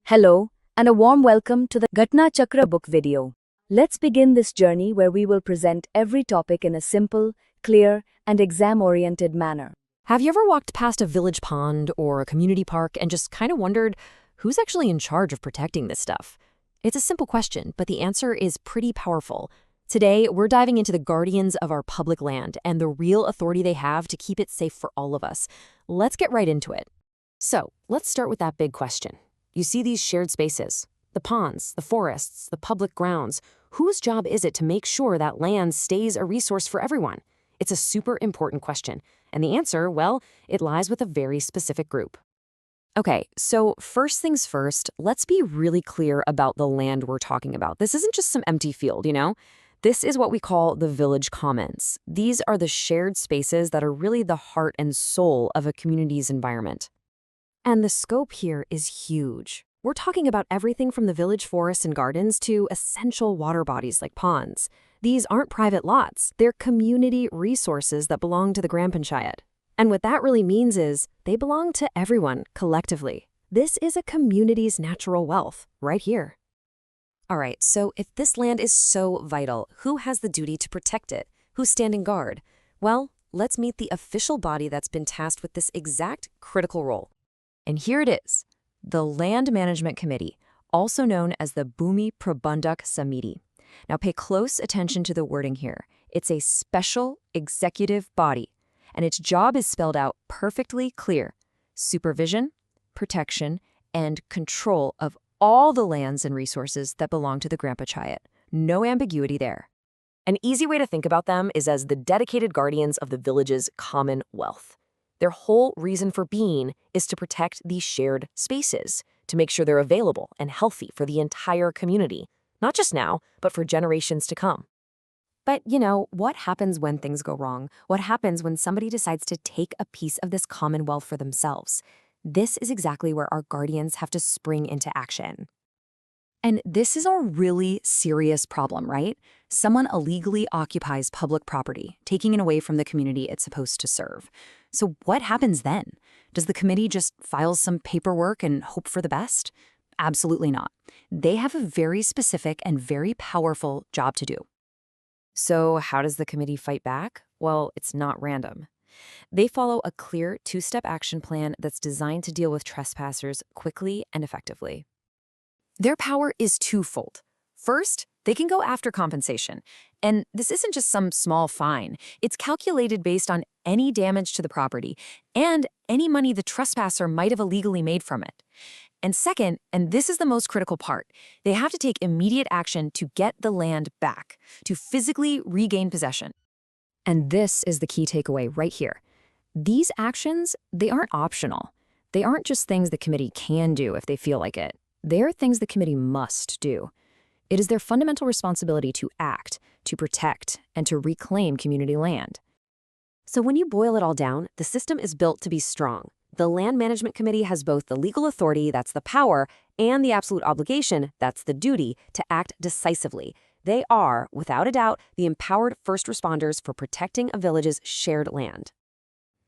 Hello, and a warm welcome to the Ghatna Chakra book video. Let's begin this journey where we will present every topic in a simple, clear, and exam-oriented manner. Have you ever walked past a village pond or a community park and just kind of wondered who's actually in charge of protecting this stuff? It's a simple question, but the answer is pretty powerful. Today, we're diving into the guardians of our public land and the real authority they have to keep it safe for all of us. Let's get right into it. So, let's start with that big question. You see these shared spaces, the ponds, the forests, the public grounds. Whose job is it to make sure that land stays a resource for everyone? It's a super important question. And the answer, well, it lies with a very specific group. Okay, so first things first, let's be really clear about the land we're talking about. This isn't just some empty field, This is what we call the village commons. These are the shared spaces that are really the heart and soul of a community's environment. And the scope here is huge. We're talking about everything from the village forests and gardens to essential water bodies like ponds. These aren't private lots, they're community resources that belong to the Gaon Panchayat. And what that really means is they belong to everyone collectively. This is a community's natural wealth, right here. All right, so if this land is so vital, who has the duty to protect it? Who's standing guard? Well, let's meet the official body that's been tasked with this exact critical role. And here it is, the Land Management Committee, also known as the Bhumi Prabandhak Samiti. Now pay close attention to the wording here. It's a special executive body, and its job is spelled out perfectly clear: supervision, protection, and control of all the lands and resources that belong to the Gaon Panchayat. No ambiguity there. An easy way to think about them is as the dedicated guardians of the village's common wealth. Their whole reason for being is to protect these shared spaces, to make sure they're available and healthy for the entire community, not just now, but for generations to come. But, what happens when things go wrong? What happens when somebody decides to take a piece of this commonwealth for themselves? This is exactly where our guardians have to spring into action. And this is a really serious problem, right? Someone illegally occupies public property, taking it away from the community it's supposed to serve. So what happens then? Does the committee just file some paperwork and hope for the best? Absolutely not. They have a very specific and very powerful job to do. So how does the committee fight back? Well, it's not random. They follow a clear two-step action plan that's designed to deal with trespassers quickly and effectively. Their power is twofold. First, they can go after compensation. And this isn't just some small fine. It's calculated based on any damage to the property and any money the trespasser might have illegally made from it. And second, and this is the most critical part, they have to take immediate action to get the land back, to physically regain possession. And this is the key takeaway right here. These actions, they aren't optional. They aren't just things the committee can do if they feel like it. They're things the committee must do. It is their fundamental responsibility to act, to protect, and to reclaim community land. So when you boil it all down, the system is built to be strong. The Land Management Committee has both the legal authority, that's the power, and the absolute obligation, that's the duty, to act decisively. They are, without a doubt, the empowered first responders for protecting a village's shared land.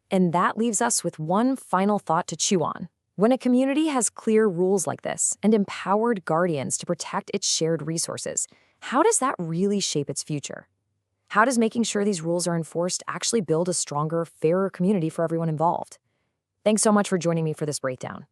And that leaves us with one final thought to chew on. When a community has clear rules like this and empowered guardians to protect its shared resources, how does that really shape its future? How does making sure these rules are enforced actually build a stronger, fairer community for everyone involved? Thanks so much for joining me for this breakdown.